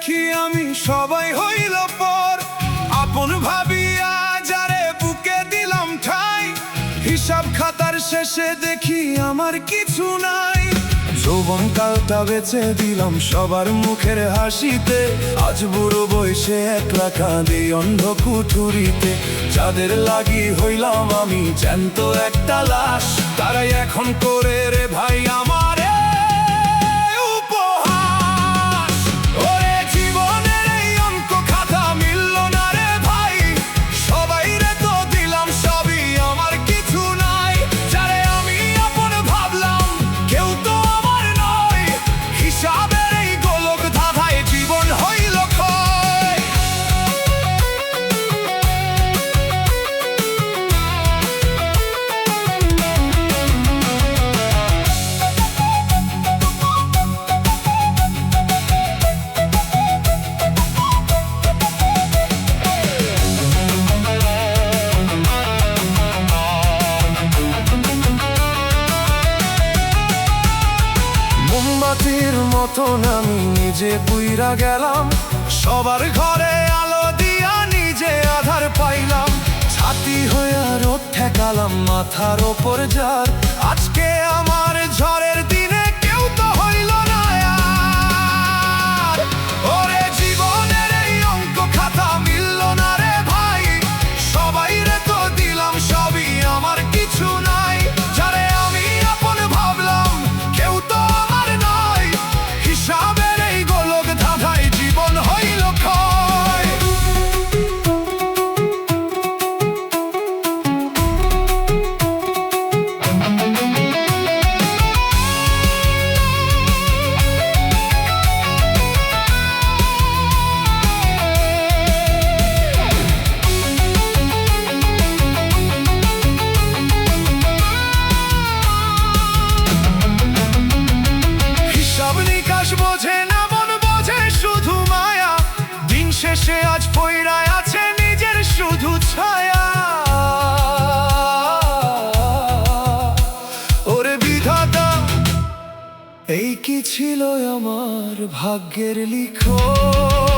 দেখি আমি সবাই হইল পর। আপন ভাবিয়া যারে বুকে দিলাম ঠাই, হিসাব খাতার শেষে দেখি আমার কিছু নাই। যৌবন কালটা বেছে দিলাম সবার মুখের হাসিতে, আজ বুড়ো বয়সে একলা কাঁদি অন্ধ কুঠুরিতে। যাদের লাগি হইলাম আমি জ্যান্ত একটা লাশ, তারাই এখন করে রে ভাই আমার উপহাস। ওরে জীবনের এই অঙ্ক খাতা মিলল না রে ভাই, সবাই রে তো দিলাম সবই, আমার কিছু নাই। যারে আমি আপন ভাবলাম কেউ তো আমার নয়, হিসাবের এই গোলক ধাঁধায় জীবন হইল ক্ষয়। মোমবাতির মতন আমি নিজে পুইরা গেলাম, সবার ঘরে আলো দিয়া নিজে আধার পাইলাম। ছাতি হইয়া রোদ ঠেকালাম মাথার ওপর যার, আজকে আমার ঝড়ের দিনে কেউ তো হইল না আর। ওরে জীবনের এই অঙ্ক খাতা মিলল না রে ভাই, সবাই রে তো দিলাম সবই, আমার কিছু নাই। যারে আমি আপন ভাবলাম কেউ তো আমার নয়, হিসাবের এই গোলক ধাঁধায় জীবন হইল ক্ষয়। হিসাব নিকাশ বোঝে না মন, বোঝে শুধু মায়া। দিন শেষে আজ পইড়ায় আছে নিজের শুধু ছায়া। ওরে বিধাতা, এই কি ছিল আমার ভাগ্যের লিখন।